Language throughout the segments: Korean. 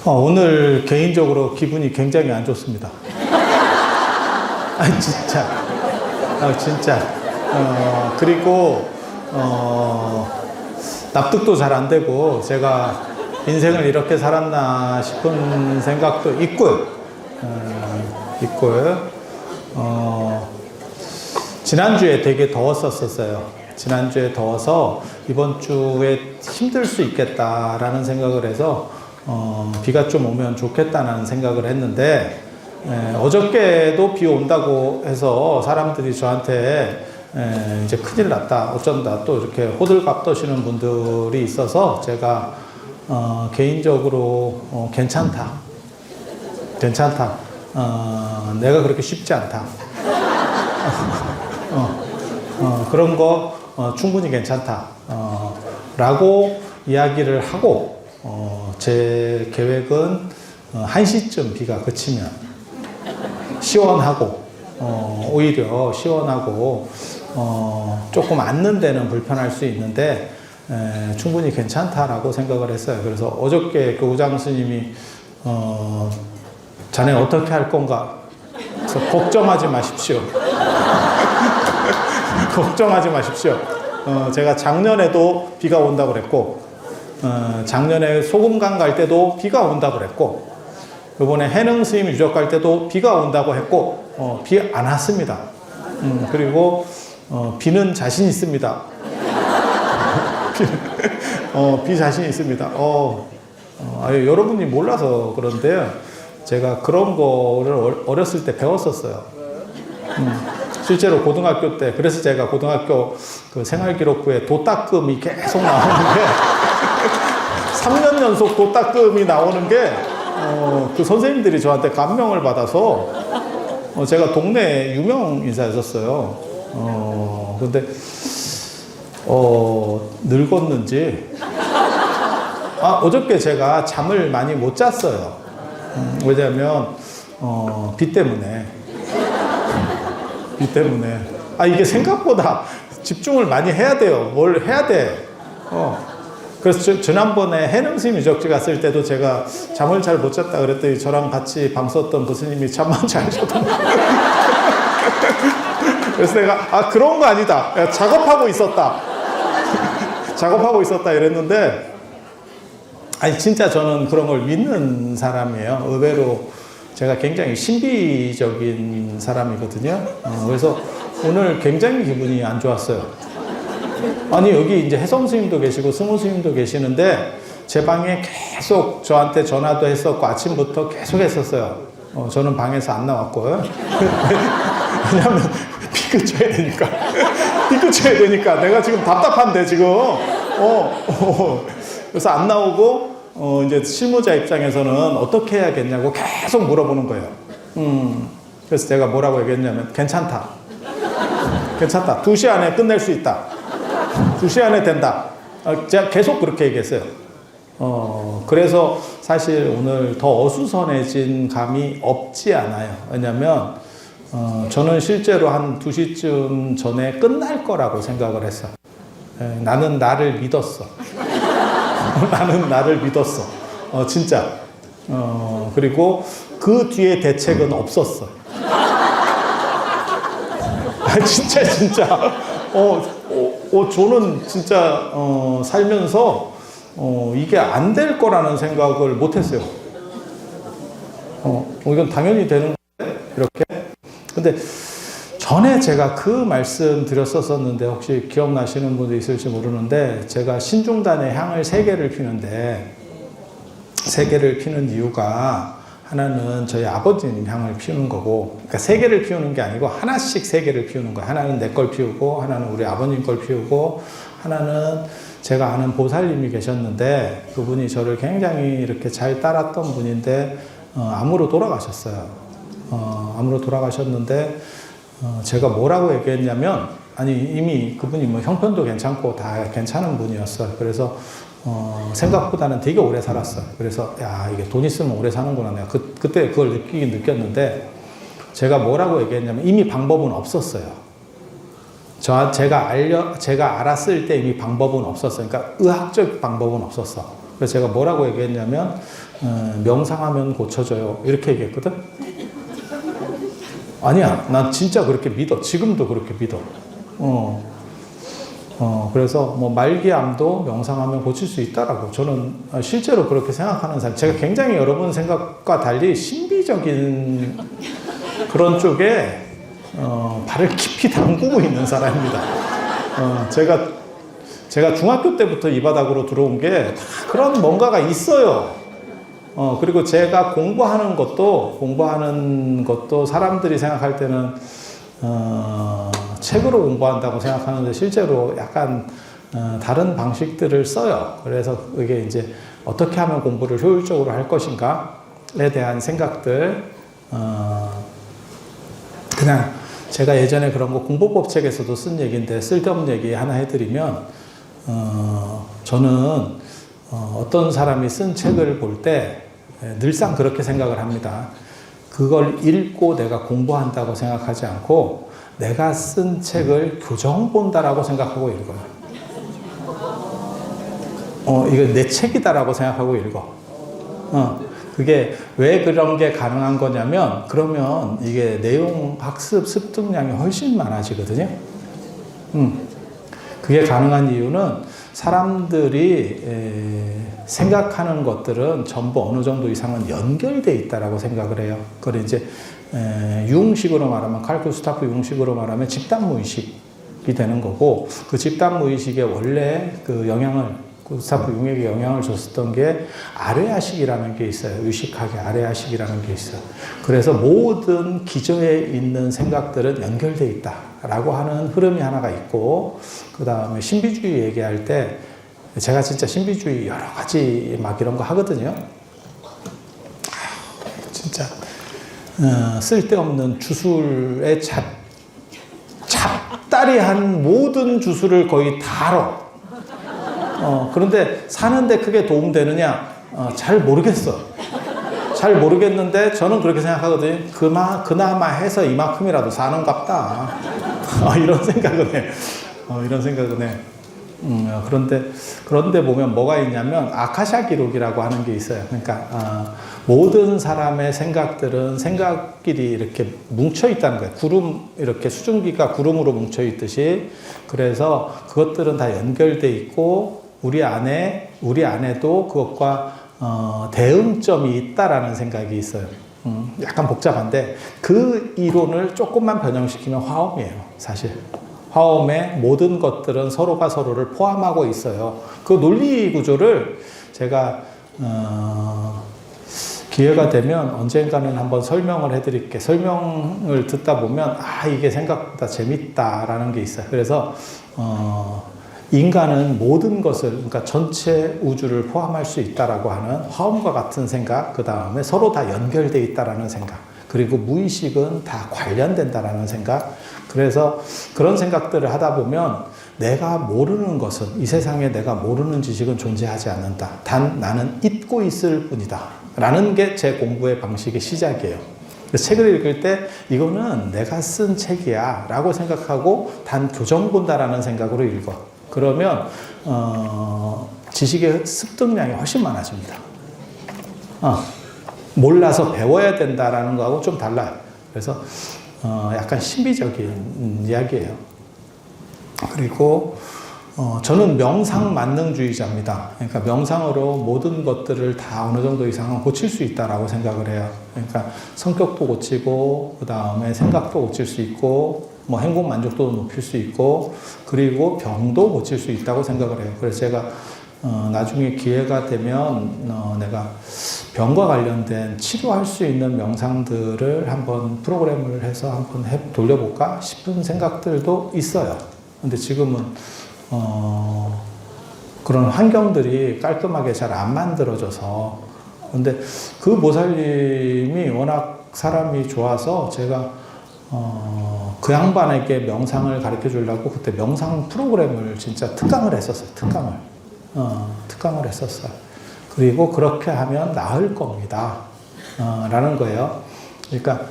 오늘 개인적으로 기분이 굉장히 안 좋습니다. 진짜. 진짜. 그리고, 납득도 잘 안 되고, 제가 인생을 이렇게 살았나 싶은 생각도 있고요. 지난주에 되게 더웠었어요. 지난주에 더워서 이번 주에 힘들 수 있겠다라는 생각을 해서 비가 좀 오면 좋겠다는 생각을 했는데 어저께도 비 온다고 해서 사람들이 저한테 이제 큰일 났다 어쩐다 또 이렇게 호들갑 떠시는 분들이 있어서 제가 개인적으로 괜찮다 내가 그렇게 쉽지 않다 그런 거 충분히 괜찮다 라고 이야기를 하고 제 계획은 1시쯤 비가 그치면 시원하고 오히려 시원하고 조금 앉는 데는 불편할 수 있는데 충분히 괜찮다라고 생각을 했어요. 그래서 어저께 교구장 스님이 자네 어떻게 할 건가? 그래서 걱정하지 마십시오. 걱정하지 마십시오. 제가 작년에도 비가 온다고 그랬고 작년에 소금강 갈 때도 비가 온다고 그랬고 이번에 해능 스님 유적 갈 때도 비가 온다고 했고 비 안 왔습니다. 그리고 비는 자신 있습니다. 비 자신 있습니다. 여러분이 몰라서 그런데요. 제가 그런 거를 어렸을 때 배웠었어요. 실제로 고등학교 때, 그래서 제가 고등학교 그 생활기록부에 도따끔이 계속 나오는 게, 3년 연속 도따끔이 나오는 게, 그 선생님들이 저한테 감명을 받아서, 제가 동네 유명 인사였었어요. 근데, 늙었는지, 어저께 제가 잠을 많이 못 잤어요. 왜냐면, 비 때문에. 이게 생각보다 집중을 많이 해야 돼요. 뭘 해야 돼. 그래서 지난번에 해능스님 유적지 갔을 때도 제가 잠을 잘 못 잤다 그랬더니 저랑 같이 방 썼던 그 스님이 잠만 잘 자던데. 그래서 내가, 그런 거 아니다. 작업하고 있었다. 이랬는데, 진짜 저는 그런 걸 믿는 사람이에요. 의외로. 제가 굉장히 신비적인 사람이거든요. 그래서 오늘 굉장히 기분이 안 좋았어요. 여기 이제 혜성 스님도 계시고 승우 스님도 계시는데 제 방에 계속 저한테 전화도 했었고 아침부터 계속 했었어요. 저는 방에서 안 나왔고요. 왜냐하면 비 그쳐야 되니까 내가 지금 답답한데 지금 그래서 안 나오고 이제 실무자 입장에서는 어떻게 해야겠냐고 계속 물어보는 거예요. 그래서 제가 뭐라고 얘기했냐면 괜찮다. 2시 안에 끝낼 수 있다. 2시 안에 된다. 제가 계속 그렇게 얘기했어요. 그래서 사실 오늘 더 어수선해진 감이 없지 않아요. 왜냐면 저는 실제로 한 2시쯤 전에 끝날 거라고 생각을 했어. 나는 나를 믿었어. 진짜. 그리고 그 뒤에 대책은 없었어. 진짜. 저는 진짜, 살면서, 이게 안 될 거라는 생각을 못 했어요. 이건 당연히 되는 건데, 이렇게. 근데, 전에 제가 그 말씀 드렸었는데 혹시 기억나시는 분도 있을지 모르는데 제가 신중단의 향을 3개를 피는데 3개를 피는 이유가 하나는 저희 아버님 향을 피우는 거고 그러니까 3개를 피우는 게 아니고 하나씩 3개를 피우는 거예요. 하나는 내 걸 피우고 하나는 우리 아버님 걸 피우고 하나는 제가 아는 보살님이 계셨는데 그분이 저를 굉장히 이렇게 잘 따랐던 분인데 암으로 돌아가셨어요. 암으로 돌아가셨는데 제가 뭐라고 얘기했냐면 이미 그분이 뭐 형편도 괜찮고 다 괜찮은 분이었어요. 그래서 생각보다는 되게 오래 살았어요. 그래서 이게 돈 있으면 오래 사는구나. 내가 그때 그걸 느꼈는데 제가 뭐라고 얘기했냐면 이미 방법은 없었어요. 제가 알았을 때 이미 방법은 없었어요. 그러니까 의학적 방법은 없었어. 그래서 제가 뭐라고 얘기했냐면 명상하면 고쳐져요. 이렇게 얘기했거든. 아니야, 난 진짜 그렇게 믿어. 지금도 그렇게 믿어. 그래서 뭐 말기암도 명상하면 고칠 수 있다라고 저는 실제로 그렇게 생각하는 사람. 제가 굉장히 여러분 생각과 달리 신비적인 그런 쪽에 발을 깊이 담그고 있는 사람입니다. 제가 중학교 때부터 이 바닥으로 들어온 게 다 그런 뭔가가 있어요. 그리고 제가 공부하는 것도 사람들이 생각할 때는 책으로 공부한다고 생각하는데 실제로 약간 다른 방식들을 써요. 그래서 이게 이제 어떻게 하면 공부를 효율적으로 할 것인가에 대한 생각들, 그냥 제가 예전에 그런 거 공부법 책에서도 쓴 얘기인데 쓸데없는 얘기 하나 해드리면, 저는 어떤 사람이 쓴 책을 볼 때 늘상 그렇게 생각을 합니다. 그걸 읽고 내가 공부한다고 생각하지 않고 내가 쓴 책을 교정 본다라고 생각하고 읽어요. 이거 내 책이다라고 생각하고 읽어. 그게 왜 그런 게 가능한 거냐면, 그러면 이게 내용 학습 습득량이 훨씬 많아지거든요. 그게 가능한 이유는 사람들이 생각하는 것들은 전부 어느 정도 이상은 연결되어 있다라고 생각을 해요. 그걸 이제 유흥식으로 말하면, 칼쿠스타프 유흥식으로 말하면 집단 무의식이 되는 거고, 그 집단 무의식에 원래 그 영향을, 구스타프 융에게 영향을 줬었던 게 아레아식이라는 게 있어요. 의식학의 아레아식이라는 게 있어요. 그래서 모든 기저에 있는 생각들은 연결되어 있다라고 하는 흐름이 하나가 있고, 그 다음에 신비주의 얘기할 때 제가 진짜 신비주의 여러 가지 막 이런 거 하거든요. 진짜 쓸데없는 주술에 잡다리한 모든 주술을 거의 다 알아. 그런데 사는데 크게 도움되느냐? 잘 모르겠어. 잘 모르겠는데 저는 그렇게 생각하거든요. 그나마 해서 이만큼이라도 사는갑다. 이런 생각은 해. 이런 생각은 해. 그런데 보면 뭐가 있냐면 아카샤 기록이라고 하는 게 있어요. 그러니까 모든 사람의 생각들은 생각끼리 이렇게 뭉쳐 있다는 거예요. 이렇게 수증기가 구름으로 뭉쳐 있듯이. 그래서 그것들은 다 연결돼 있고 우리 안에도 그것과 대응점이 있다라는 생각이 있어요. 약간 복잡한데 그 이론을 조금만 변형시키면 화엄이에요, 사실. 화엄의 모든 것들은 서로가 서로를 포함하고 있어요. 그 논리 구조를 제가 기회가 되면 언젠가는 한번 설명을 해드릴게요. 설명을 듣다 보면 이게 생각보다 재밌다라는 게 있어요. 그래서 인간은 모든 것을, 그러니까 전체 우주를 포함할 수 있다라고 하는 화엄과 같은 생각, 그 다음에 서로 다 연결되어 있다라는 생각, 그리고 무의식은 다 관련된다라는 생각. 그래서 그런 생각들을 하다 보면 내가 모르는 것은, 이 세상에 내가 모르는 지식은 존재하지 않는다. 단 나는 잊고 있을 뿐이다. 라는 게 제 공부의 방식의 시작이에요. 그래서 책을 읽을 때 이거는 내가 쓴 책이야 라고 생각하고 단 교정 본다라는 생각으로 읽어. 그러면 지식의 습득량이 훨씬 많아집니다. 몰라서 배워야 된다라는 거하고 좀 달라요. 그래서 약간 신비적인 이야기예요. 그리고 저는 명상 만능주의자입니다. 그러니까 명상으로 모든 것들을 다 어느 정도 이상은 고칠 수 있다라고 생각을 해요. 그러니까 성격도 고치고, 그 다음에 생각도 고칠 수 있고, 뭐 행복 만족도도 높일 수 있고, 그리고 병도 고칠 수 있다고 생각을 해요. 그래서 제가 나중에 기회가 되면 내가 병과 관련된 치료할 수 있는 명상들을 한번 프로그램을 해서 한번 돌려볼까 싶은 생각들도 있어요. 근데 지금은 그런 환경들이 깔끔하게 잘 안 만들어져서. 근데 그 보살님이 워낙 사람이 좋아서 제가 그 양반에게 명상을 가르쳐 주려고 그때 명상 프로그램을 진짜 특강을 했었어요. 특강을 했었어요. 그리고 그렇게 하면 나을 겁니다. 라는 거예요. 그러니까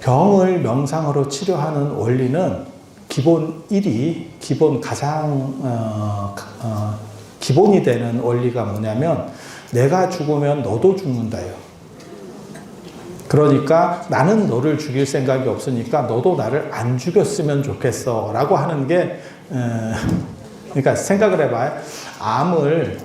병을 명상으로 치료하는 원리는 기본 1이, 기본 가장 기본이 되는 원리가 뭐냐면 내가 죽으면 너도 죽는다요. 그러니까 나는 너를 죽일 생각이 없으니까 너도 나를 안 죽였으면 좋겠어 라고 하는 게 그러니까 생각을 해봐요. 암을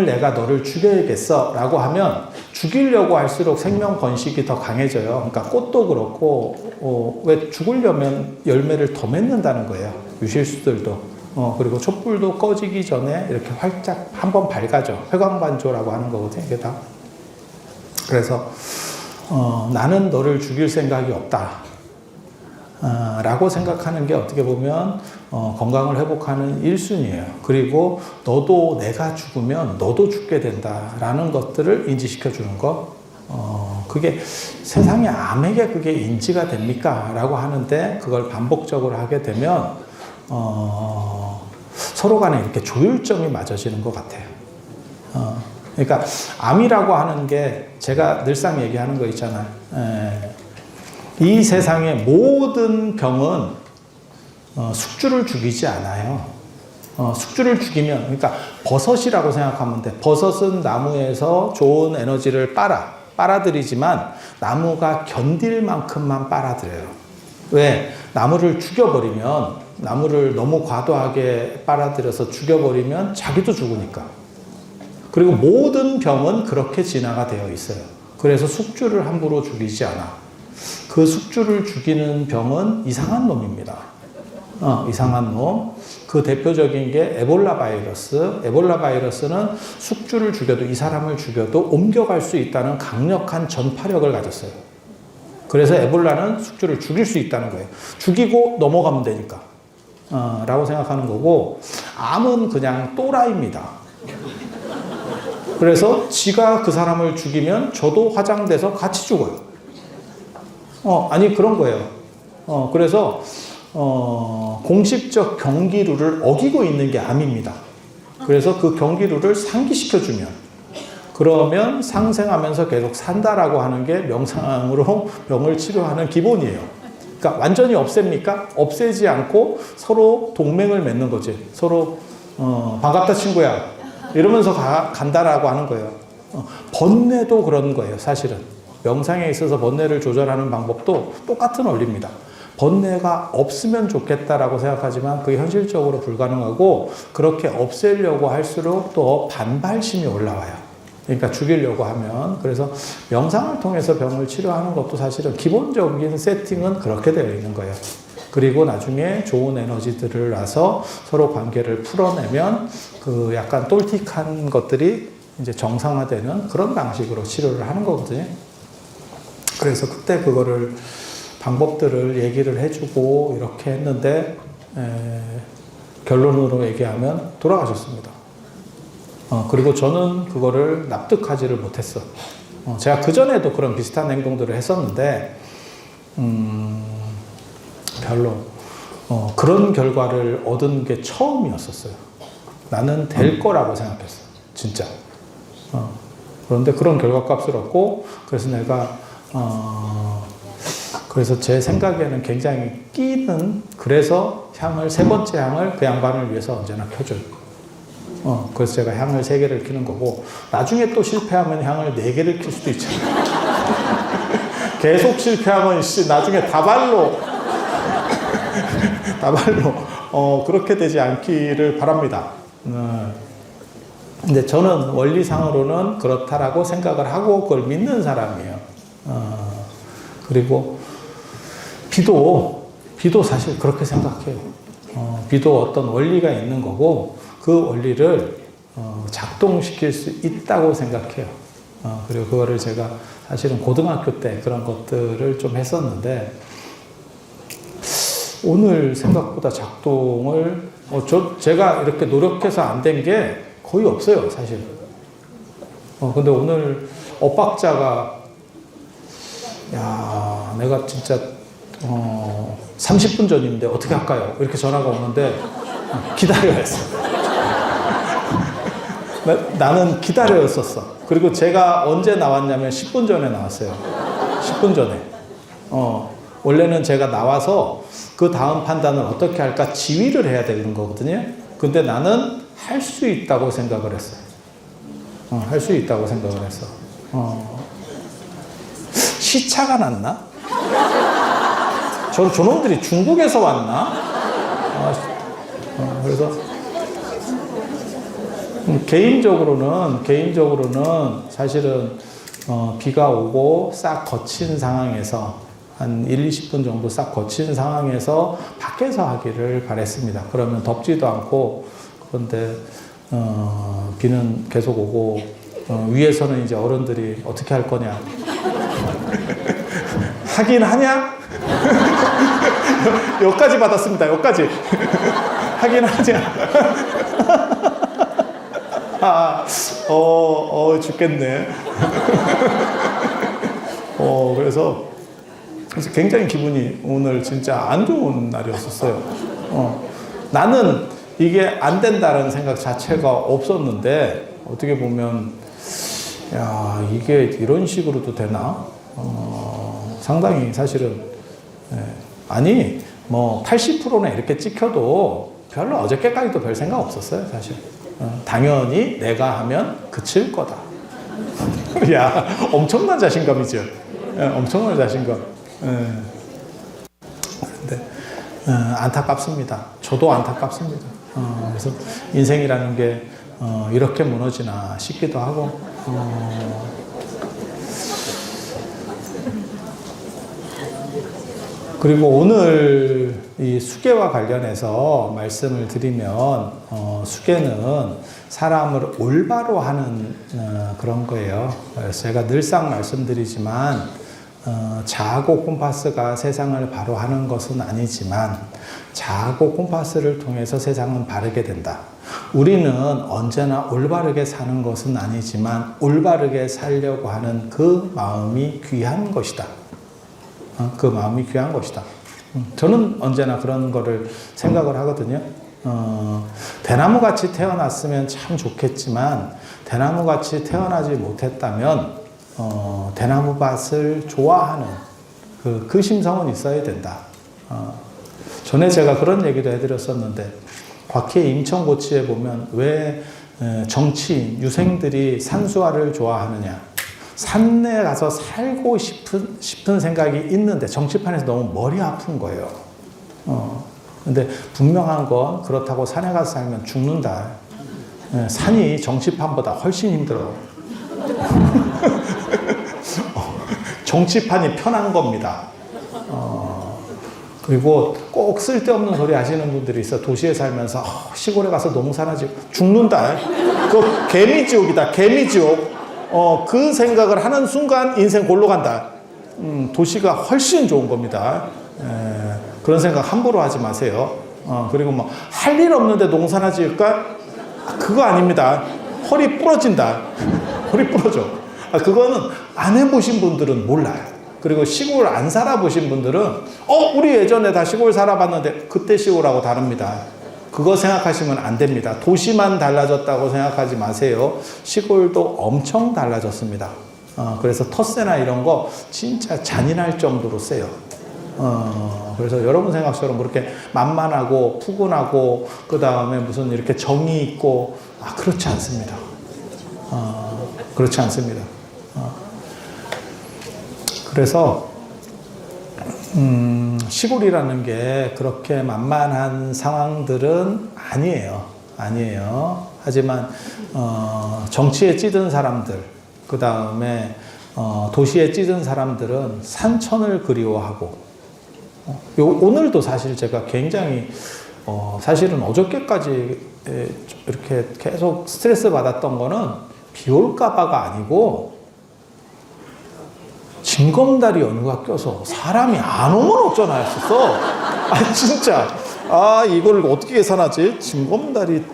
내가 너를 죽여야겠어 라고 하면 죽이려고 할수록 생명 번식이 더 강해져요. 그러니까 꽃도 그렇고 왜 죽으려면 열매를 더 맺는다는 거예요. 유실수들도. 그리고 촛불도 꺼지기 전에 이렇게 활짝 한번 밝아져. 회광반조라고 하는 거거든요. 이게 다. 그래서 나는 너를 죽일 생각이 없다. 라고 생각하는 게 어떻게 보면 건강을 회복하는 1순위예요. 그리고 너도 내가 죽으면 너도 죽게 된다라는 것들을 인지시켜 주는 것. 그게 세상의 암에게 그게 인지가 됩니까? 라고 하는데 그걸 반복적으로 하게 되면 서로 간에 이렇게 조율점이 맞아지는 것 같아요. 그러니까 암이라고 하는 게 제가 늘상 얘기하는 거 있잖아요. 이 세상의 모든 병은 숙주를 죽이지 않아요. 숙주를 죽이면, 그러니까 버섯이라고 생각하면 돼. 버섯은 나무에서 좋은 에너지를 빨아들이지만 나무가 견딜 만큼만 빨아들여요. 왜? 나무를 죽여버리면, 나무를 너무 과도하게 빨아들여서 죽여버리면 자기도 죽으니까. 그리고 모든 병은 그렇게 진화가 되어 있어요. 그래서 숙주를 함부로 죽이지 않아. 그 숙주를 죽이는 병은 이상한 놈입니다. 이상한 놈. 그 대표적인 게 에볼라 바이러스. 에볼라 바이러스는 숙주를 죽여도, 이 사람을 죽여도 옮겨갈 수 있다는 강력한 전파력을 가졌어요. 그래서 에볼라는 숙주를 죽일 수 있다는 거예요. 죽이고 넘어가면 되니까. 라고 생각하는 거고, 암은 그냥 또라이입니다. 그래서 지가 그 사람을 죽이면 저도 화장돼서 같이 죽어요. 아니 그런 거예요. 그래서 공식적 경기룰을 어기고 있는 게 암입니다. 그래서 그 경기룰을 상기시켜주면, 그러면 상생하면서 계속 산다라고 하는 게 명상으로 병을 치료하는 기본이에요. 그러니까 완전히 없앱니까? 없애지 않고 서로 동맹을 맺는 거지. 서로 반갑다 친구야 이러면서 간다라고 하는 거예요. 번뇌도 그런 거예요. 사실은 명상에 있어서 번뇌를 조절하는 방법도 똑같은 원리입니다. 번뇌가 없으면 좋겠다라고 생각하지만 그게 현실적으로 불가능하고, 그렇게 없애려고 할수록 또 반발심이 올라와요. 그러니까 죽이려고 하면. 그래서 명상을 통해서 병을 치료하는 것도 사실은 기본적인 세팅은 그렇게 되어 있는 거예요. 그리고 나중에 좋은 에너지들을 놔서 서로 관계를 풀어내면 그 약간 똘틱한 것들이 이제 정상화되는 그런 방식으로 치료를 하는 거거든요. 그래서 그때 그거를 방법들을 얘기를 해주고 이렇게 했는데 결론으로 얘기하면 돌아가셨습니다. 그리고 저는 그거를 납득하지를 못했어. 제가 그전에도 그런 비슷한 행동들을 했었는데 별로 그런 결과를 얻은 게 처음이었었어요. 나는 될 거라고 생각했어. 진짜. 그런데 그런 결과값을 얻고, 그래서 내가 그래서 제 생각에는 굉장히 끼는, 그래서 향을, 세 번째 향을 그 양반을 위해서 언제나 켜줘요. 그래서 제가 향을 3개를 켜는 거고, 나중에 또 실패하면 향을 4개를 켤 수도 있잖아요. 계속 실패하면 나중에 다발로 그렇게 되지 않기를 바랍니다. 근데 저는 원리상으로는 그렇다라고 생각을 하고 그걸 믿는 사람이에요. 그리고 비도 사실 그렇게 생각해요. 비도 어떤 원리가 있는 거고, 그 원리를 작동시킬 수 있다고 생각해요. 그리고 그거를 제가 사실은 고등학교 때 그런 것들을 좀 했었는데, 오늘 생각보다 작동을 제가 이렇게 노력해서 안 된 게 거의 없어요, 사실. 근데 오늘 엇박자가, 야, 내가 진짜 30분 전인데 어떻게 할까요? 이렇게 전화가 오는데 기다려야 했어. 나는 기다렸었어. 그리고 제가 언제 나왔냐면 10분 전에 나왔어요. 10분 전에. 원래는 제가 나와서 그 다음 판단을 어떻게 할까 지휘를 해야 되는 거거든요. 근데 나는 할 수 있다고 생각을 했어요. 할 수 있다고 생각을 했어. 시차가 났나? 저놈들이 중국에서 왔나? 그래서 개인적으로는 사실은 비가 오고 싹 거친 상황에서 한 1, 20분 정도 싹 거친 상황에서 밖에서 하기를 바랬습니다. 그러면 덥지도 않고, 그런데 비는 계속 오고 위에서는 이제 어른들이 어떻게 할 거냐? 하긴 하냐? 여기까지 받았습니다. 여기까지. 하긴 하냐? 죽겠네. 그래서 굉장히 기분이 오늘 진짜 안 좋은 날이었었어요. 나는 이게 안 된다는 생각 자체가 없었는데, 어떻게 보면, 야, 이게 이런 식으로도 되나? 상당히 사실은, 아니, 뭐, 80%는 이렇게 찍혀도 별로 어저께까지도 별 생각 없었어요, 사실. 당연히 내가 하면 그칠 거다. 야, 엄청난 자신감이죠. 엄청난 자신감. 근데, 안타깝습니다. 저도 안타깝습니다. 그래서 인생이라는 게, 이렇게 무너지나 싶기도 하고, 그리고 오늘 이 수계와 관련해서 말씀을 드리면, 수계는 사람을 올바로 하는 그런 거예요. 그래서 제가 늘상 말씀드리지만, 자아고 콤파스가 세상을 바로 하는 것은 아니지만, 자아고 콤파스를 통해서 세상은 바르게 된다. 우리는 언제나 올바르게 사는 것은 아니지만 올바르게 살려고 하는 그 마음이 귀한 것이다. 그 마음이 귀한 것이다. 저는 언제나 그런 거를 생각을 하거든요. 대나무같이 태어났으면 참 좋겠지만, 대나무같이 태어나지 못했다면 대나무밭을 좋아하는 그 심성은 있어야 된다. 전에 제가 그런 얘기도 해드렸었는데, 곽희의 임천고치에 보면 왜 정치인, 유생들이 산수화를 좋아하느냐. 산에 가서 살고 싶은 생각이 있는데 정치판에서 너무 머리 아픈 거예요. 근데 분명한 건, 그렇다고 산에 가서 살면 죽는다. 산이 정치판보다 훨씬 힘들어. 정치판이 편한 겁니다. 그리고 꼭 쓸데없는 소리 하시는 분들이 있어. 도시에 살면서 시골에 가서 농사나 지고 죽는다. 그 개미지옥이다. 개미지옥. 그 생각을 하는 순간 인생 골로 간다. 도시가 훨씬 좋은 겁니다. 그런 생각 함부로 하지 마세요. 그리고 뭐 할 일 없는데 농사나 지을까? 그거 아닙니다. 허리 부러진다. 허리 부러져. 그거는 안 해보신 분들은 몰라요. 그리고 시골 안 살아보신 분들은 우리 예전에 다 시골 살아봤는데 그때 시골하고 다릅니다. 그거 생각하시면 안 됩니다. 도시만 달라졌다고 생각하지 마세요. 시골도 엄청 달라졌습니다. 그래서 텃세나 이런 거 진짜 잔인할 정도로 세요. 그래서 여러분 생각처럼 그렇게 만만하고 푸근하고 그 다음에 무슨 이렇게 정이 있고 그렇지 않습니다. 그렇지 않습니다. 그래서 시골이라는 게 그렇게 만만한 상황들은 아니에요. 하지만 정치에 찌든 사람들, 그 다음에 도시에 찌든 사람들은 산천을 그리워하고, 오늘도 사실 제가 굉장히 사실은 어저께까지 이렇게 계속 스트레스 받았던 거는 비 올까봐가 아니고, 징검다리 연휴가 껴서 사람이 안 오면 어쩌나 했었어. 진짜. 이걸 어떻게 계산하지? 징검다리,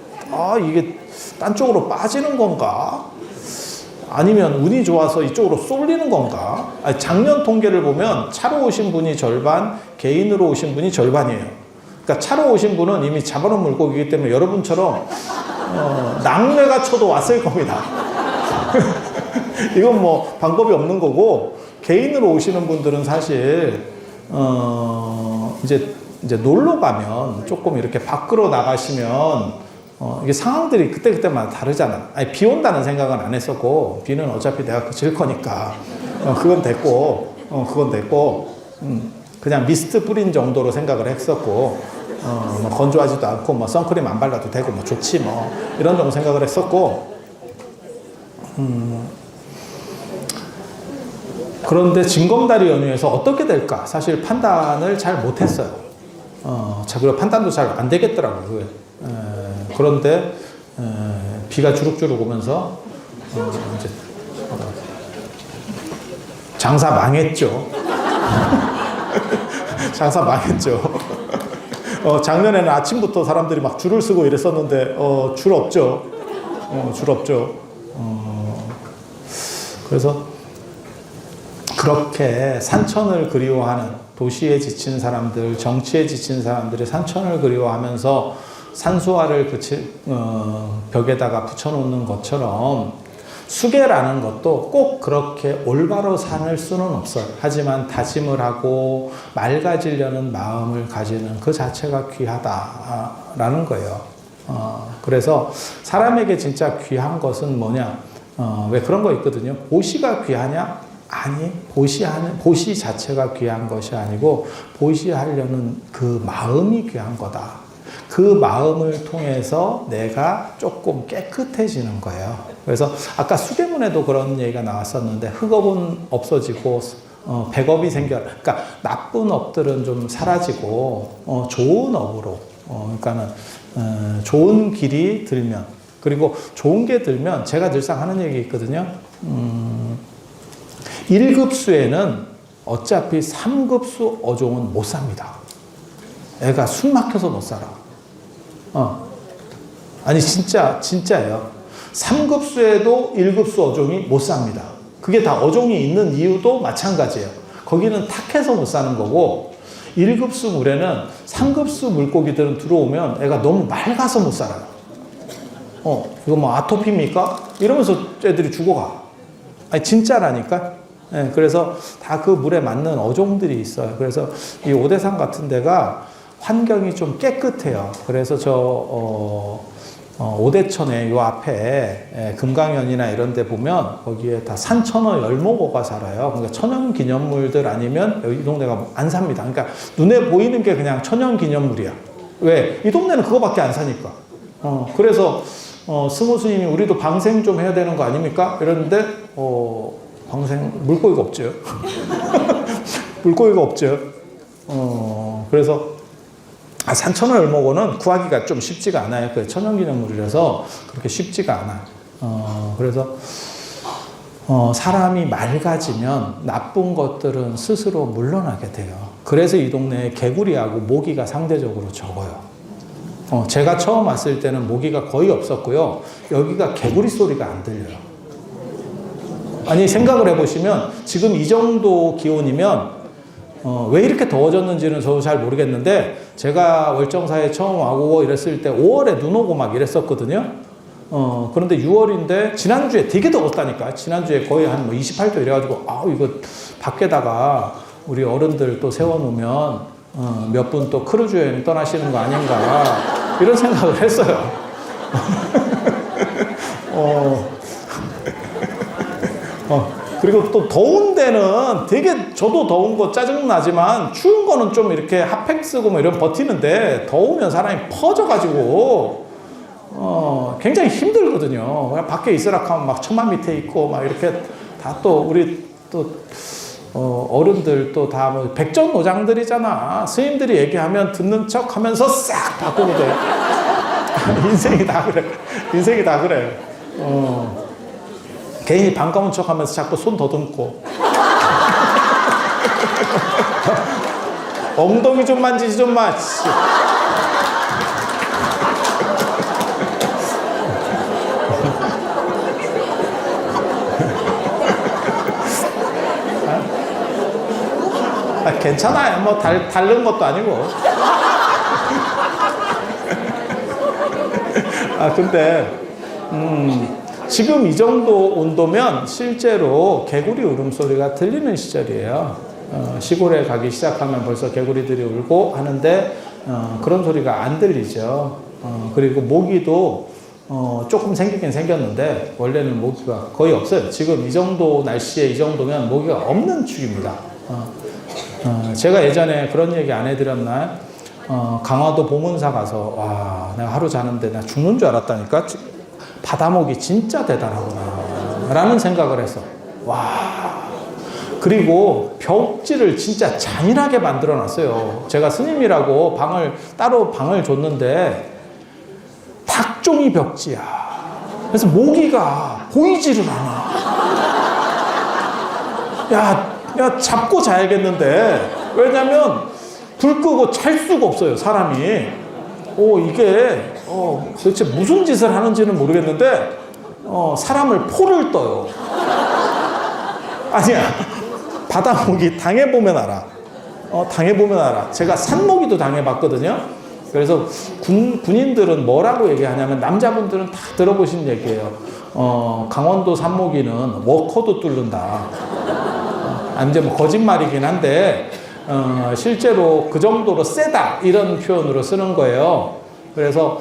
이게 딴 쪽으로 빠지는 건가? 아니면 운이 좋아서 이쪽으로 쏠리는 건가? 작년 통계를 보면 차로 오신 분이 절반, 개인으로 오신 분이 절반이에요. 그러니까 차로 오신 분은 이미 잡아놓은 물고기이기 때문에 여러분처럼 낙뢰가 쳐도 왔을 겁니다. 이건 뭐 방법이 없는 거고, 개인으로 오시는 분들은 사실 이제 놀러 가면 조금 이렇게 밖으로 나가시면 이게 상황들이 그때그때마다 다르잖아. 아니, 비 온다는 생각은 안 했었고, 비는 어차피 내가 그칠 거니까, 그건 됐고, 그냥 미스트 뿌린 정도로 생각을 했었고, 뭐 건조하지도 않고, 뭐 선크림 안 발라도 되고, 뭐 좋지, 뭐, 이런 정도 생각을 했었고, 그런데 징검다리 연휴에서 어떻게 될까? 사실 판단을 잘 못했어요. 그리고 판단도 잘 안 되겠더라고요. 그런데 비가 주룩주룩 오면서 이제 장사 망했죠. 장사 망했죠. 작년에는 아침부터 사람들이 막 줄을 서고 이랬었는데 줄 없죠. 줄 없죠. 그래서 그렇게 산천을 그리워하는 도시에 지친 사람들, 정치에 지친 사람들이 산천을 그리워하면서 산수화를 벽에다가 붙여놓는 것처럼 수계라는 것도 꼭 그렇게 올바로 산을 수는 없어요. 하지만 다짐을 하고 맑아지려는 마음을 가지는 그 자체가 귀하다라는 거예요. 그래서 사람에게 진짜 귀한 것은 뭐냐? 왜 그런 거 있거든요. 보시가 귀하냐? 아니, 보시 자체가 귀한 것이 아니고 보시하려는 그 마음이 귀한 거다. 그 마음을 통해서 내가 조금 깨끗해지는 거예요. 그래서 아까 수계문에도 그런 얘기가 나왔었는데 흑업은 없어지고 백업이 그러니까 나쁜 업들은 좀 사라지고 좋은 업으로 그러니까는 좋은 길이 들면, 그리고 좋은 게 들면 제가 늘상 하는 얘기 있거든요. 1급수에는 어차피 3급수 어종은 못 삽니다. 애가 숨 막혀서 못 살아. 아니, 진짜예요. 3급수에도 1급수 어종이 못 삽니다. 그게 다 어종이 있는 이유도 마찬가지예요. 거기는 탁해서 못 사는 거고, 1급수 물에는 3급수 물고기들은 들어오면 애가 너무 맑아서 못 살아요. 이거 뭐 아토피입니까? 이러면서 애들이 죽어가. 아니, 진짜라니까? 네, 그래서 다 그 물에 맞는 어종들이 있어요. 그래서 이 오대산 같은 데가 환경이 좀 깨끗해요. 그래서 오대천에 요 앞에 금강연이나 이런 데 보면 거기에 다 산천어 열목어가 살아요. 그러니까 천연 기념물들 아니면 이 동네가 안 삽니다. 그러니까 눈에 보이는 게 그냥 천연 기념물이야. 왜? 이 동네는 그거밖에 안 사니까. 그래서 스모 스님이 우리도 방생 좀 해야 되는 거 아닙니까? 이랬는데 방생 물고기가 없죠. 물고기가 없죠. 그래서 산천어 열목어는 구하기가 좀 쉽지가 않아요. 그 천연기념물이라서 그렇게 쉽지가 않아요. 그래서 사람이 맑아지면 나쁜 것들은 스스로 물러나게 돼요. 그래서 이 동네에 개구리하고 모기가 상대적으로 적어요. 제가 처음 왔을 때는 모기가 거의 없었고요. 여기가 개구리 소리가 안 들려요. 아니, 생각을 해보시면 지금 이 정도 기온이면 왜 이렇게 더워졌는지는 저도 잘 모르겠는데, 제가 월정사에 처음 와고 이랬을 때 5월에 눈 오고 막 이랬었거든요. 그런데 6월인데 지난주에 되게 더웠다니까. 지난주에 거의 한 28도 이래가지고 이거 밖에다가 우리 어른들 또 세워놓으면 몇 분 또 크루즈 여행 떠나시는 거 아닌가 이런 생각을 했어요. 그리고 또 더운 데는 되게, 저도 더운 거 짜증나지만 추운 거는 좀 이렇게 핫팩 쓰고 뭐 이런 버티는데, 더우면 사람이 퍼져가지고 굉장히 힘들거든요. 그냥 밖에 있으라 하면 막 천막 밑에 있고 막 이렇게 다, 또 우리 또 어른들 또 다 뭐 백전노장들이잖아. 스님들이 얘기하면 듣는 척 하면서 싹 바꾸고 돼. 인생이 다 그래. 인생이 다 그래. 괜히 반가운 척 하면서 자꾸 손 더듬고. 엉덩이 좀 만지지 좀 마. 괜찮아요. 뭐 다른 것도 아니고. 근데 지금 이 정도 온도면 실제로 개구리 울음소리가 들리는 시절이에요. 시골에 가기 시작하면 벌써 개구리들이 울고 하는데 그런 소리가 안 들리죠. 그리고 모기도 조금 생기긴 생겼는데 원래는 모기가 거의 없어요. 지금 이 정도 날씨에 이 정도면 모기가 없는 축입니다. 제가 예전에 그런 얘기 안 해드렸나요? 강화도 보문사 가서 와, 내가 하루 자는데 나 죽는 줄 알았다니까. 바다모기 진짜 대단하구나 라는 생각을 했어. 와. 그리고 벽지를 진짜 잔인하게 만들어 놨어요. 제가 스님이라고 따로 방을 줬는데 닭종이 벽지야. 그래서 모기가 보이지를 않아. 야, 잡고 자야겠는데. 왜냐면 불 끄고 잘 수가 없어요, 사람이. 이게 도대체 무슨 짓을 하는지는 모르겠는데 사람을 포를 떠요. 아니야. 바다모기 당해보면 알아. 당해보면 알아. 제가 산모기도 당해봤거든요. 그래서 군인들은 뭐라고 얘기하냐면, 남자분들은 다 들어보신 얘기예요. 강원도 산모기는 워커도 뚫는다. 이제 뭐 거짓말이긴 한데, 실제로 그 정도로 세다. 이런 표현으로 쓰는 거예요. 그래서,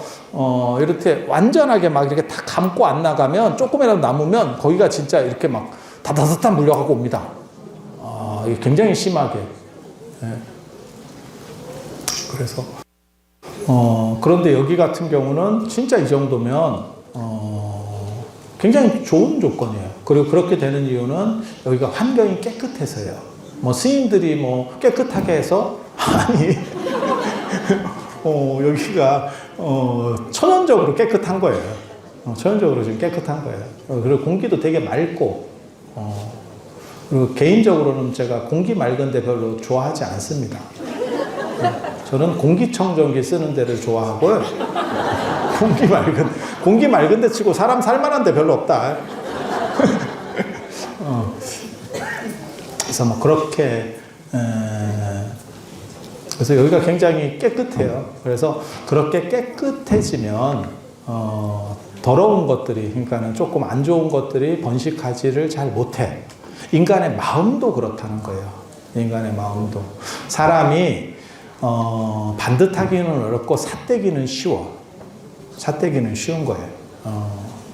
이렇게 완전하게 막 이렇게 다 감고 안 나가면, 조금이라도 남으면 거기가 진짜 이렇게 막 다다다다 물려가고 옵니다. 이게 굉장히 심하게. 네. 그래서, 그런데 여기 같은 경우는 진짜 이 정도면, 굉장히 좋은 조건이에요. 그리고 그렇게 되는 이유는 여기가 환경이 깨끗해서요. 뭐 스님들이 뭐 깨끗하게 해서, 아니, 여기가, 천연적으로 깨끗한 거예요. 천연적으로 지금 깨끗한 거예요. 그리고 공기도 되게 맑고, 그리고 개인적으로는 제가 공기 맑은데 별로 좋아하지 않습니다. 저는 공기청정기 쓰는 데를 좋아하고요. 공기 맑은 데 치고 사람 살만한 데 별로 없다. 그래서 뭐 그렇게, 그래서 여기가 굉장히 깨끗해요. 그래서 그렇게 깨끗해지면, 더러운 것들이, 그러니까는 조금 안 좋은 것들이 번식하지를 잘 못해. 인간의 마음도 그렇다는 거예요. 인간의 마음도. 사람이, 반듯하기는 어렵고 삿대기는 쉬워. 삿대기는 쉬운 거예요.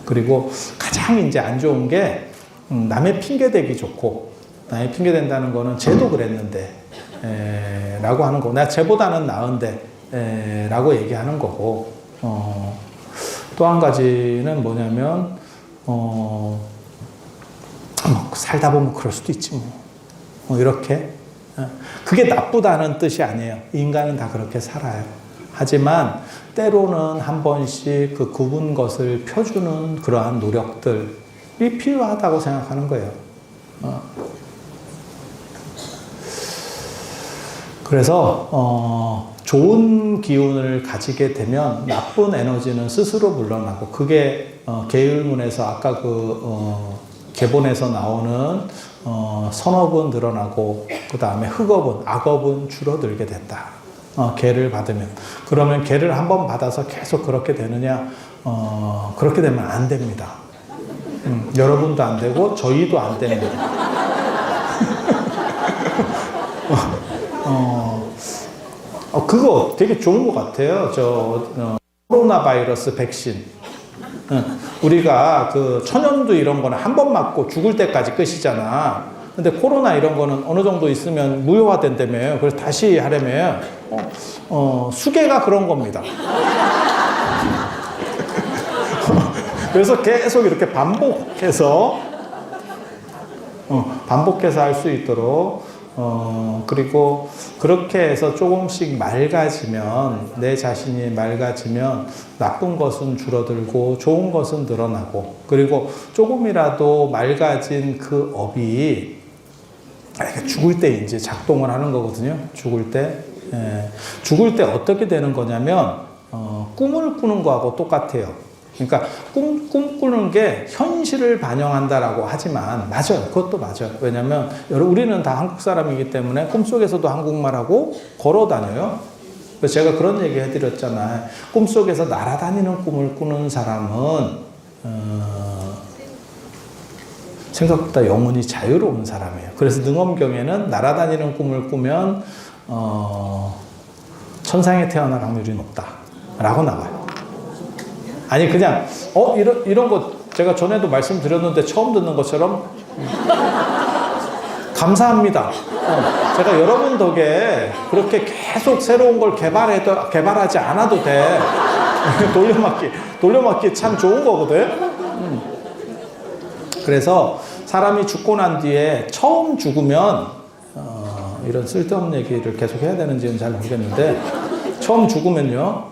그리고 가장 이제 안 좋은 게, 남의 핑계대기 좋고, 남의 핑계댄다는 거는 쟤도 그랬는데, 라고 하는 거고, 내가 쟤보다는 나은데, 라고 얘기하는 거고, 또 한 가지는 뭐냐면, 살다 보면 그럴 수도 있지 뭐. 이렇게. 그게 나쁘다는 뜻이 아니에요. 인간은 다 그렇게 살아요. 하지만 때로는 한 번씩 그 굽은 것을 펴주는 그러한 노력들이 필요하다고 생각하는 거예요. 그래서 좋은 기운을 가지게 되면 나쁜 에너지는 스스로 물러나고, 그게 계율문에서 아까 계본에서 나오는 선업은 늘어나고, 그 다음에 흑업은, 악업은 줄어들게 된다. 계를 받으면. 그러면 계를 한번 받아서 계속 그렇게 되느냐? 그렇게 되면 안 됩니다. 여러분도 안 되고 저희도 안 됩니다. 그거 되게 좋은 것 같아요. 코로나 바이러스 백신. 우리가 그 천연두 이런 거는 한 번 맞고 죽을 때까지 끝이잖아. 근데 코로나 이런 거는 어느 정도 있으면 무효화된다며요. 그래서 다시 하려면, 수계가 그런 겁니다. 그래서 계속 이렇게 반복해서 할 수 있도록, 그리고 그렇게 해서 조금씩 맑아지면, 내 자신이 맑아지면 나쁜 것은 줄어들고 좋은 것은 늘어나고, 그리고 조금이라도 맑아진 그 업이 죽을 때 이제 작동을 하는 거거든요. 죽을 때. 죽을 때 어떻게 되는 거냐면, 꿈을 꾸는 거하고 똑같아요. 그러니까 꿈 꾸는 게 현실을 반영한다라고 하지만, 맞아요. 그것도 맞아요. 왜냐면 우리는 다 한국 사람이기 때문에 꿈속에서도 한국말하고 걸어 다녀요. 그래서 제가 그런 얘기 해드렸잖아요. 꿈속에서 날아다니는 꿈을 꾸는 사람은 생각보다 영혼이 자유로운 사람이에요. 그래서 능엄경에는 날아다니는 꿈을 꾸면 천상에 태어날 확률이 높다라고 나와요. 아니 그냥 이런 거 제가 전에도 말씀드렸는데 처음 듣는 것처럼 감사합니다. 제가 여러분 덕에 그렇게 계속 새로운 걸 개발하지 않아도 돼. 돌려막기 참 좋은 거거든. 그래서 사람이 죽고 난 뒤에 처음 죽으면 이런 쓸데없는 얘기를 계속 해야 되는지는 잘 모르겠는데 처음 죽으면요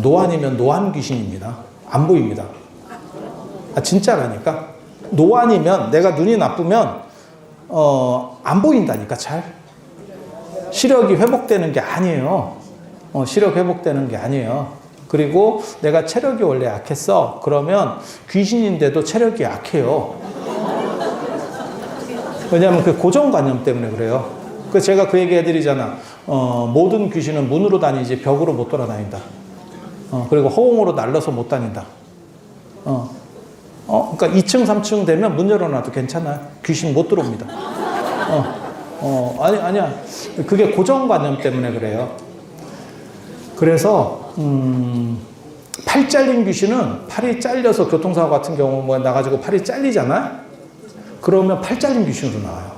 노안이면 노안 귀신입니다. 안 보입니다. 진짜라니까. 노안이면 내가 눈이 나쁘면 안 보인다니까. 잘 시력이 회복되는 게 아니에요. 시력 회복되는 게 아니에요. 그리고 내가 체력이 원래 약했어. 그러면 귀신인데도 체력이 약해요. 왜냐하면 그 고정관념 때문에 그래요. 그래서 제가 그 얘기 해드리잖아. 모든 귀신은 문으로 다니지 벽으로 못 돌아다닌다. 그리고 허공으로 날려서 못 다닌다. 그러니까 2층, 3층 되면 문 열어놔도 괜찮아요. 귀신 못 들어옵니다. 아니야. 그게 고정관념 때문에 그래요. 그래서, 팔 잘린 귀신은 팔이 잘려서 교통사고 같은 경우 뭐 나가지고 팔이 잘리잖아? 그러면 팔 잘린 귀신으로 나와요.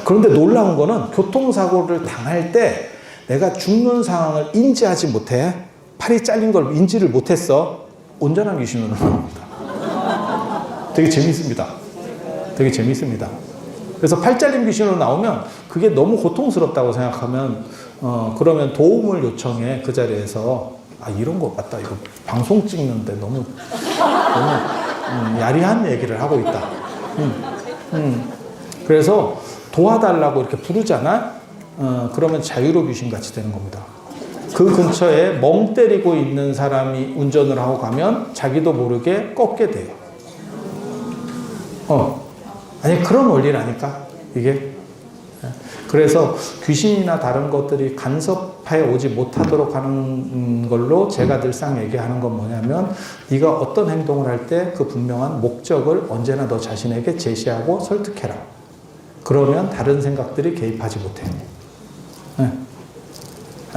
그런데 놀라운 거는 교통사고를 당할 때 내가 죽는 상황을 인지하지 못해. 팔이 잘린 걸 인지를 못했어. 온전한 귀신으로 나옵니다. 되게 재밌습니다. 되게 재밌습니다. 그래서 팔 잘린 귀신으로 나오면 그게 너무 고통스럽다고 생각하면 그러면 도움을 요청해. 그 자리에서 이런 거 맞다. 이거 방송 찍는데 너무 야리한 얘기를 하고 있다. 그래서 도와달라고 이렇게 부르잖아. 그러면 자유로 귀신같이 되는 겁니다. 그 근처에 멍 때리고 있는 사람이 운전을 하고 가면 자기도 모르게 꺾게 돼요. 아니 그런 원리라니까 이게. 그래서 귀신이나 다른 것들이 간섭해 오지 못하도록 하는 걸로 제가 늘상 얘기하는 건 뭐냐면 네가 어떤 행동을 할 때 그 분명한 목적을 언제나 너 자신에게 제시하고 설득해라. 그러면 다른 생각들이 개입하지 못해.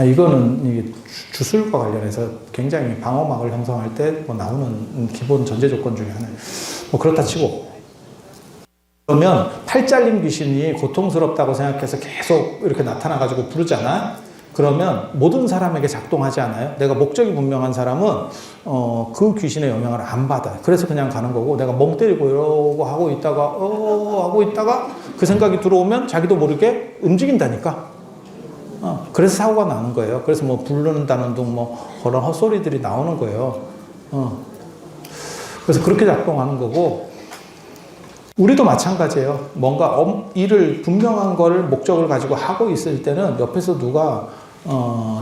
이거는 이게 주술과 관련해서 굉장히 방어막을 형성할 때 뭐 나오는 기본 전제 조건 중에 하나예요. 뭐 그렇다 치고 그러면 팔 잘린 귀신이 고통스럽다고 생각해서 계속 이렇게 나타나가지고 부르잖아. 그러면 모든 사람에게 작동하지 않아요. 내가 목적이 분명한 사람은 그 귀신의 영향을 안 받아요. 그래서 그냥 가는 거고 내가 멍 때리고 이러고 하고 있다가 그 생각이 들어오면 자기도 모르게 움직인다니까. 그래서 사고가 나는 거예요. 그래서 뭐 부르는다는 둥 뭐 그런 헛소리들이 나오는 거예요. 그래서 그렇게 작동하는 거고 우리도 마찬가지예요. 뭔가 일을 분명한 걸 목적을 가지고 하고 있을 때는 옆에서 누가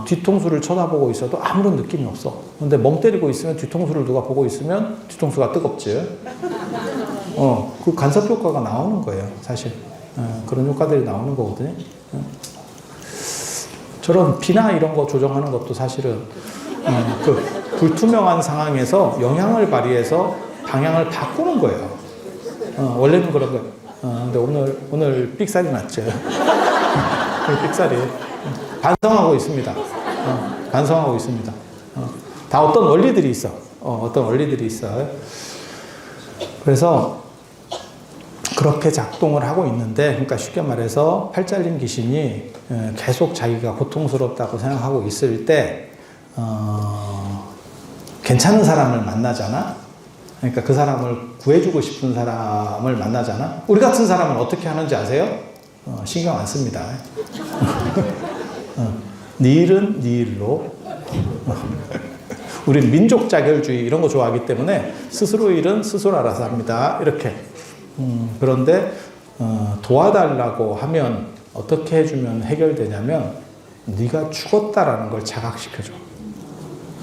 뒤통수를 쳐다보고 있어도 아무런 느낌이 없어. 근데 멍 때리고 있으면 뒤통수를 누가 보고 있으면 뒤통수가 뜨겁지. 그 간섭 효과가 나오는 거예요. 사실 그런 효과들이 나오는 거거든요. 저런 비나 이런 거 조정하는 것도 사실은 그 불투명한 상황에서 영향을 발휘해서 방향을 바꾸는 거예요. 원래는 그런 거예요. 근데 오늘 삑살이 났죠. 삑살이 반성하고 있습니다. 반성하고 있습니다. 다 어떤 원리들이 있어. 어떤 원리들이 있어요. 그래서 그렇게 작동을 하고 있는데, 그러니까 쉽게 말해서 팔 잘린 귀신이 계속 자기가 고통스럽다고 생각하고 있을 때 괜찮은 사람을 만나잖아. 그러니까 그 사람을 구해주고 싶은 사람을 만나잖아. 우리 같은 사람은 어떻게 하는지 아세요? 신경 안 씁니다. 네 일은 네 일로. 우린 민족 자결주의 이런 거 좋아하기 때문에 스스로 일은 스스로 알아서 합니다. 이렇게. 그런데 도와달라고 하면 어떻게 해주면 해결되냐면 네가 죽었다라는 걸 자각시켜줘.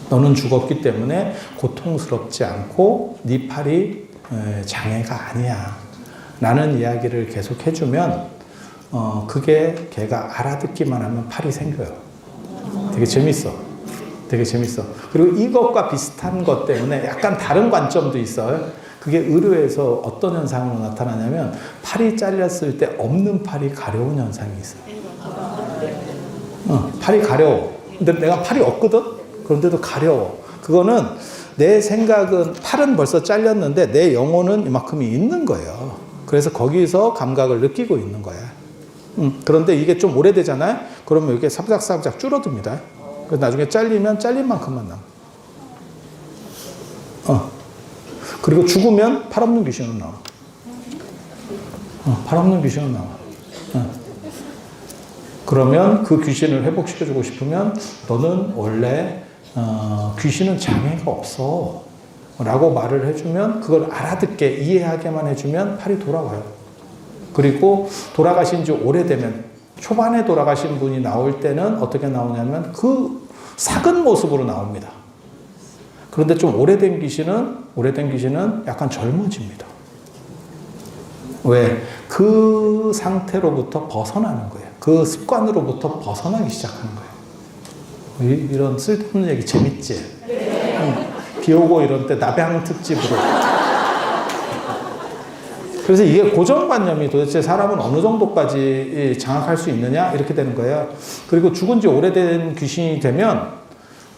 너는 죽었기 때문에 고통스럽지 않고 네 팔이 장애가 아니야 라는 이야기를 계속 해주면 그게 걔가 알아듣기만 하면 팔이 생겨요. 되게 재밌어. 되게 재밌어. 그리고 이것과 비슷한 것 때문에 약간 다른 관점도 있어요. 그게 의료에서 어떤 현상으로 나타나냐면 팔이 잘렸을 때 없는 팔이 가려운 현상이 있어요. 팔이 가려워. 근데 내가 팔이 없거든? 그런데도 가려워. 그거는 내 생각은 팔은 벌써 잘렸는데 내 영혼은 이만큼이 있는 거예요. 그래서 거기서 감각을 느끼고 있는 거야. 그런데 이게 좀 오래되잖아요. 그러면 이게 사부작사부작 줄어듭니다. 그래서 나중에 잘리면 잘린 만큼만 남아. 그리고 죽으면 팔 없는 귀신은 나와. 팔 없는 귀신은 나와. 그러면 그 귀신을 회복시켜주고 싶으면 너는 원래 귀신은 장애가 없어 라고 말을 해주면 그걸 알아듣게 이해하게만 해주면 팔이 돌아와요. 그리고 돌아가신 지 오래되면 초반에 돌아가신 분이 나올 때는 어떻게 나오냐면 그 삭은 모습으로 나옵니다. 그런데 좀 오래된 귀신은 약간 젊어집니다. 왜? 그 상태로부터 벗어나는 거예요. 그 습관으로부터 벗어나기 시작하는 거예요. 이런 쓸데없는 얘기 재밌지? 비 오고 이런 때 나병 특집으로. 그래서 이게 고정관념이 도대체 사람은 어느 정도까지 장악할 수 있느냐? 이렇게 되는 거예요. 그리고 죽은 지 오래된 귀신이 되면,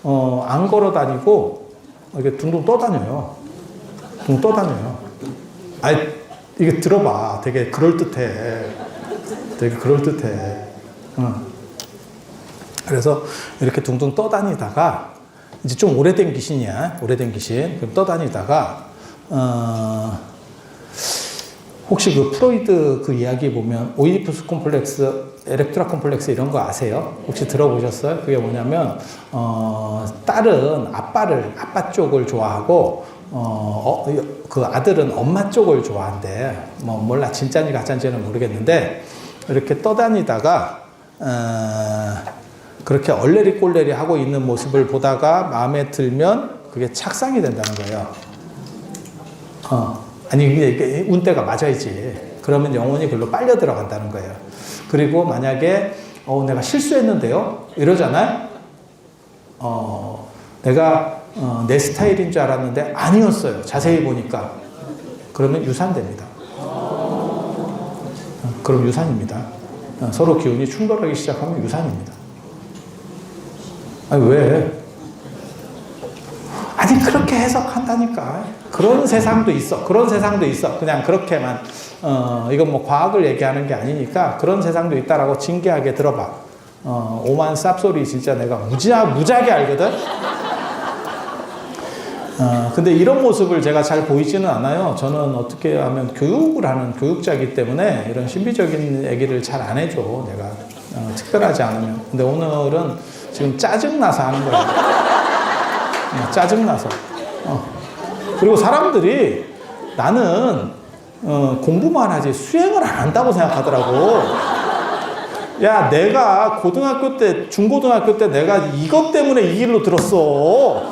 안 걸어 다니고, 이렇게 둥둥 떠다녀요. 둥 떠다녀요. 이게 들어봐. 되게 그럴듯해. 되게 그럴듯해. 그래서 이렇게 둥둥 떠다니다가, 이제 좀 오래된 귀신이야. 오래된 귀신. 그럼 떠다니다가, 혹시 그 프로이드 그 이야기 보면 오이디푸스 콤플렉스, 엘렉트라 콤플렉스 이런 거 아세요? 혹시 들어보셨어요? 그게 뭐냐면 딸은 아빠 쪽을 좋아하고 그 아들은 엄마 쪽을 좋아한대. 뭐 몰라 진짜인지 가짜인지는 모르겠는데 이렇게 떠다니다가 그렇게 얼레리 꼴레리 하고 있는 모습을 보다가 마음에 들면 그게 착상이 된다는 거예요. 아니, 이게 운때가 맞아야지. 그러면 영혼이 글로 빨려 들어간다는 거예요. 그리고 만약에, 내가 실수했는데요? 이러잖아요? 내가, 내 스타일인 줄 알았는데 아니었어요. 자세히 보니까. 그러면 유산됩니다. 그럼 유산입니다. 서로 기운이 충돌하기 시작하면 유산입니다. 아니, 왜? 아니, 그렇게 해석한다니까. 그런 세상도 있어. 그런 세상도 있어. 그냥 그렇게만. 이건 뭐 과학을 얘기하는 게 아니니까 그런 세상도 있다라고 진지하게 들어봐. 오만 쌉소리 진짜 내가 무지하게 알거든? 근데 이런 모습을 제가 잘 보이지는 않아요. 저는 어떻게 하면 교육을 하는 교육자이기 때문에 이런 신비적인 얘기를 잘 안 해줘. 내가. 특별하지 않으면. 근데 오늘은 지금 짜증나서 하는 거예요. 짜증나서. 그리고 사람들이 나는 공부만 하지 수행을 안 한다고 생각하더라고. 야, 내가 고등학교 때, 중고등학교 때 내가 이것 때문에 이 길로 들었어.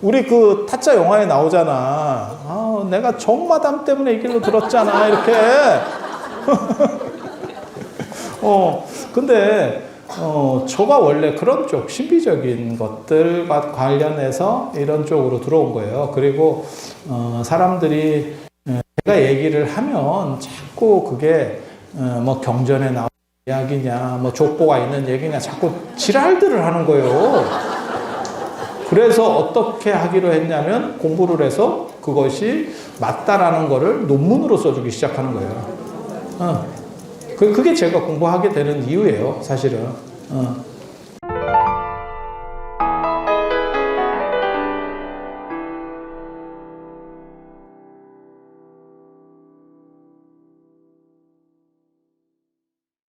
우리 그 타짜 영화에 나오잖아. 내가 정마담 때문에 이 길로 들었잖아. 이렇게. 근데 저가 원래 그런 쪽 신비적인 것들과 관련해서 이런 쪽으로 들어온 거예요. 그리고 사람들이 제가 얘기를 하면 자꾸 그게 뭐 경전에 나온 이야기냐, 뭐 족보가 있는 얘기냐, 자꾸 지랄들을 하는 거예요. 그래서 어떻게 하기로 했냐면 공부를 해서 그것이 맞다라는 거를 논문으로 써주기 시작하는 거예요. 그게 제가 공부하게 되는 이유예요, 사실은.